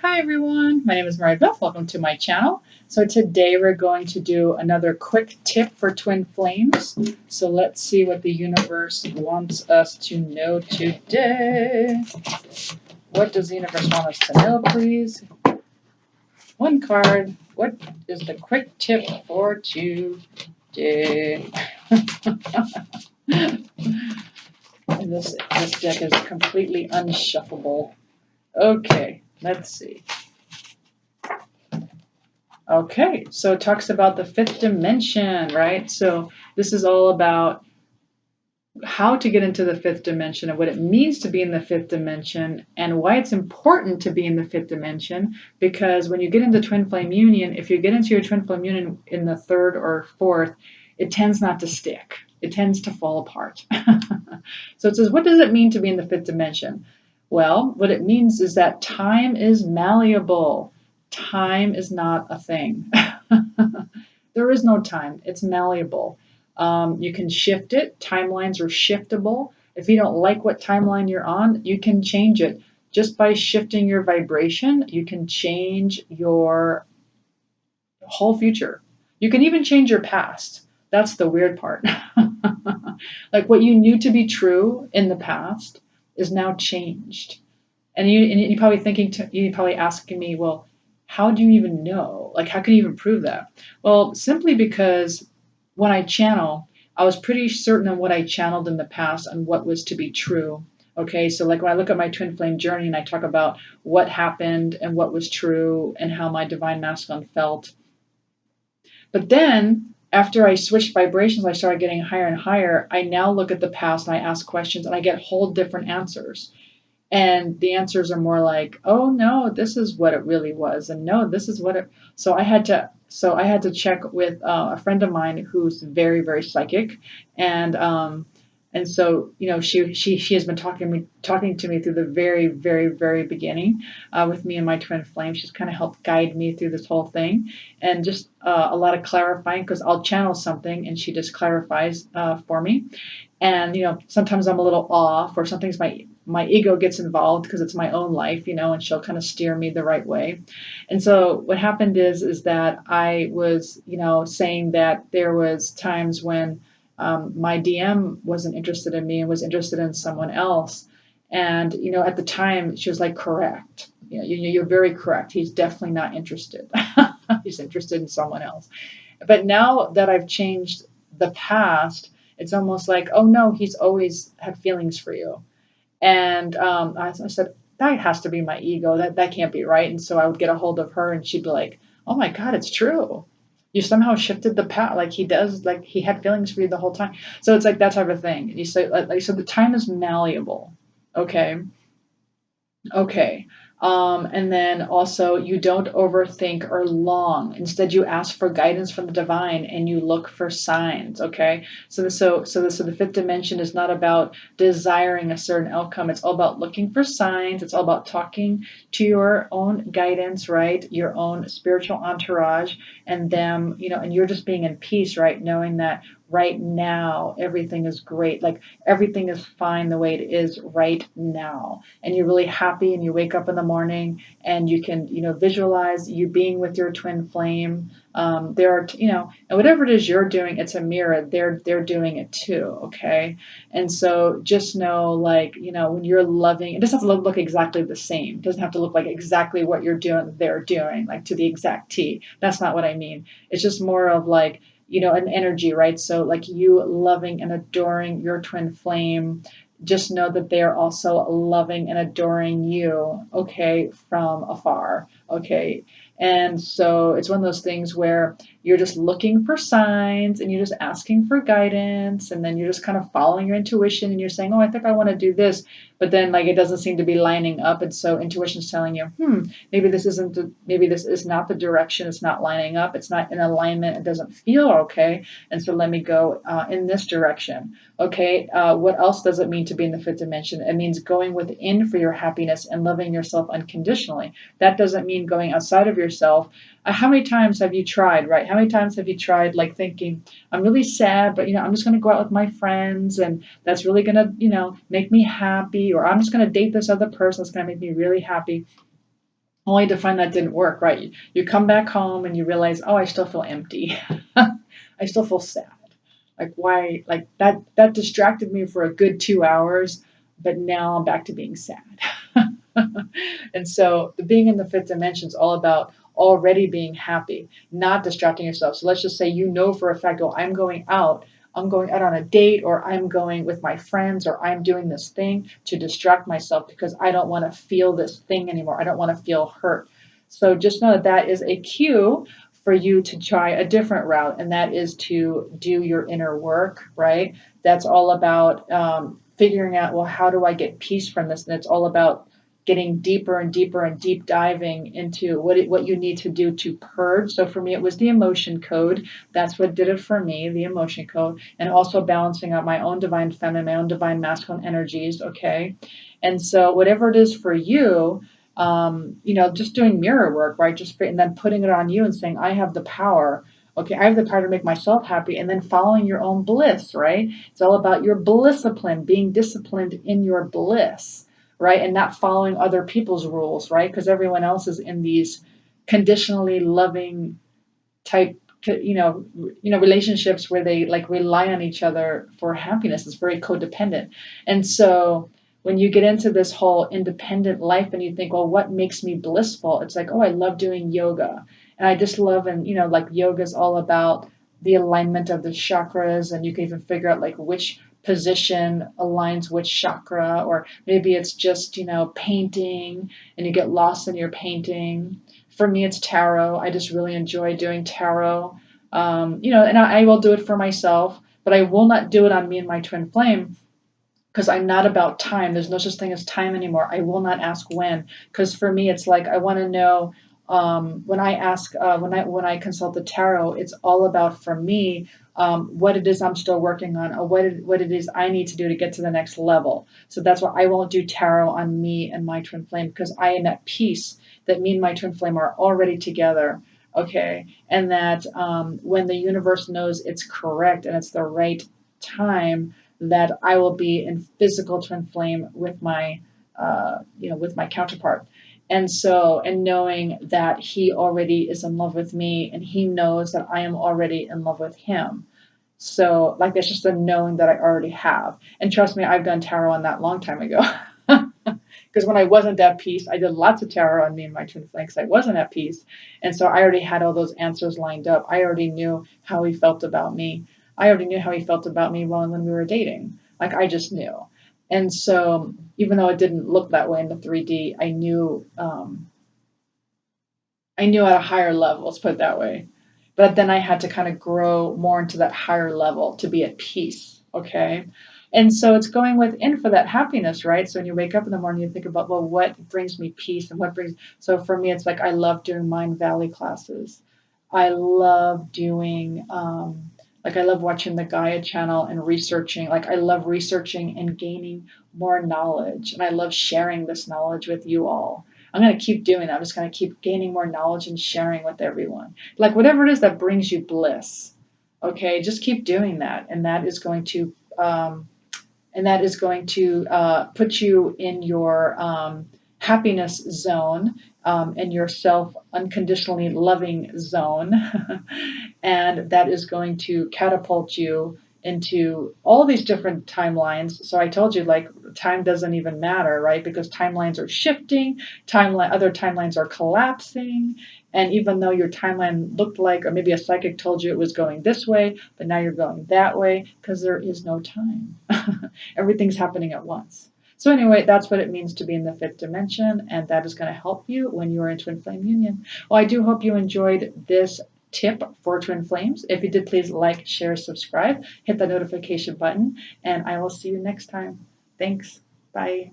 Hi everyone, my name is Mary Beth. Welcome to my channel. So today we're going to do another quick tip for twin flames. So let's see what the universe wants us to know today. What does the universe want us to know, please? One card. What is the quick tip for today? And this deck is completely unshuffleable. Okay, let's see. Okay, so it talks about the fifth dimension, right? So this is all about how to get into the fifth dimension and what it means to be in the fifth dimension and why it's important to be in the fifth dimension. Because when you get into twin flame union, if you get into your twin flame union in the third or fourth, it tends not to stick. It tends to fall apart. So it says, what does it mean to be in the fifth dimension? Well, what it means is that time is malleable. Time is not a thing. There is no time. It's malleable. You can shift it. Timelines are shiftable. If you don't like what timeline you're on, you can change it. Just by shifting your vibration, you can change your whole future. You can even change your past. That's the weird part. Like what you knew to be true in the past is now changed. And you're probably asking me, well, how do you even know? Like, how can you even prove that? Well, simply because when I channel, I was pretty certain on what I channeled in the past and what was to be true. Okay, so like when I look at my twin flame journey and I talk about what happened and what was true and how my divine masculine felt. But then after I switched vibrations, I started getting higher and higher. I now look at the past and I ask questions and I get whole different answers. And the answers are more like, oh no, this is what it really was, and no, this is what it. So I had to check with a friend of mine who's very, very psychic, and so she has been talking to me through the very, very, very beginning with me and my twin flame. She's kind of helped guide me through this whole thing, and just a lot of clarifying, because I'll channel something and she just clarifies for me. And sometimes I'm a little off, or something's my ego gets involved because it's my own life, and she'll kind of steer me the right way. And so what happened is that I was, saying that there was times when my DM wasn't interested in me and was interested in someone else. And, at the time she was like, correct. You're very correct. He's definitely not interested. He's interested in someone else. But now that I've changed the past, it's almost like, oh no, he's always had feelings for you. And I said, that has to be my ego. That can't be right. And so I would get a hold of her and she'd be like, oh my God, it's true. You somehow shifted the path. Like he does, like he had feelings for you the whole time. So it's like that type of thing. You say, so the time is malleable. Okay. Okay. And then also, you don't overthink or long. Instead, you ask for guidance from the divine and you look for signs. Okay. So the fifth dimension is not about desiring a certain outcome. It's all about looking for signs. It's all about talking to your own guidance, right? Your own spiritual entourage, and them, and you're just being in peace, right? Knowing that right now everything is great, like everything is fine the way it is right now, and you're really happy, and you wake up in the morning and you can visualize you being with your twin flame. There are and whatever it is you're doing, it's a mirror. They're doing it too. Okay. And so just know, like, when you're loving, it doesn't have to look exactly the same. It doesn't have to look like exactly what you're doing they're doing, like to the exact T. That's not what I mean. It's just more of like, an energy, right? So like you loving and adoring your twin flame, just know that they are also loving and adoring you, okay, from afar, okay? And so it's one of those things where you're just looking for signs and you're just asking for guidance, and then you're just kind of following your intuition and you're saying, oh, I think I want to do this, but then like it doesn't seem to be lining up, and so intuition's telling you, maybe this is not the direction, it's not lining up, it's not in alignment, it doesn't feel okay, and so let me go in this direction. Okay, what else does it mean to be in the fifth dimension? It means going within for your happiness and loving yourself unconditionally. That doesn't mean going outside of yourself. How many times have you tried, right? How many times have you tried, like, thinking, I'm really sad, but I'm just going to go out with my friends, and that's really going to make me happy, or I'm just going to date this other person that's going to make me really happy. only to find that didn't work, right? You come back home and you realize, oh, I still feel empty. I still feel sad. Like why, like that distracted me for a good 2 hours, but now I'm back to being sad. And so the being in the fifth dimension is all about already being happy, not distracting yourself. So let's just say you know for a fact, oh, I'm going out on a date, or I'm going with my friends, or I'm doing this thing to distract myself because I don't want to feel this thing anymore. I don't want to feel hurt. So just know that that is a cue for you to try a different route, and that is to do your inner work, right? That's all about figuring out, well, how do I get peace from this? And it's all about getting deeper and deeper and deep diving into what you need to do to purge. So for me, it was the emotion code. That's what did it for me, the emotion code, and also balancing out my own divine feminine, my own divine masculine energies. Okay, and so whatever it is for you, just doing mirror work, right? And then putting it on you and saying, I have the power. Okay, I have the power to make myself happy, and then following your own bliss, right? It's all about your bliss discipline, being disciplined in your bliss, right? And not following other people's rules, right? Because everyone else is in these conditionally loving type, relationships where they like rely on each other for happiness. It's very codependent. And so when you get into this whole independent life and you think, well, what makes me blissful? It's like, oh, I love doing yoga. And I just love, and like yoga is all about the alignment of the chakras, and you can even figure out like which position aligns which chakra, or maybe it's just, painting and you get lost in your painting. For me, it's tarot. I just really enjoy doing tarot. And I will do it for myself, but I will not do it on me and my twin flame because I'm not about time. There's no such thing as time anymore. I will not ask when, because for me, it's like I want to know. When I ask, when I consult the tarot, it's all about for me what it is I'm still working on, or what it is I need to do to get to the next level. So that's why I won't do tarot on me and my twin flame, because I am at peace that me and my twin flame are already together. Okay, and that when the universe knows it's correct and it's the right time, that I will be in physical twin flame with my counterpart. And so, and knowing that he already is in love with me and he knows that I am already in love with him. So, like, that's just a knowing that I already have. And trust me, I've done tarot on that long time ago. Because when I wasn't at peace, I did lots of tarot on me and my twin flame because I wasn't at peace. And so I already had all those answers lined up. I already knew how he felt about me. I already knew how he felt about me when we were dating. Like, I just knew. And so even though it didn't look that way in the 3D, I knew at a higher level, let's put it that way. But then I had to kind of grow more into that higher level to be at peace. Okay. And so it's going within for that happiness, right? So when you wake up in the morning, you think about, well, what brings me peace and what brings, so for me, it's like I love doing Mind Valley classes. I love doing, I love watching the Gaia channel and researching. Like, I love researching and gaining more knowledge. And I love sharing this knowledge with you all. I'm going to keep doing that. I'm just going to keep gaining more knowledge and sharing with everyone. Like, whatever it is that brings you bliss, okay, just keep doing that. And that is going to, put you in your happiness zone, and your self unconditionally loving zone. And that is going to catapult you into all these different timelines. So I told you, like, time doesn't even matter, right? Because timelines are shifting, other timelines are collapsing. And even though your timeline looked like, or maybe a psychic told you it was going this way, but now you're going that way, because there is no time. Everything's happening at once. So anyway, that's what it means to be in the fifth dimension, and that is going to help you when you are in twin flame union. Well, I do hope you enjoyed this tip for twin flames. If you did, please like, share, subscribe, hit the notification button, and I will see you next time. Thanks. Bye.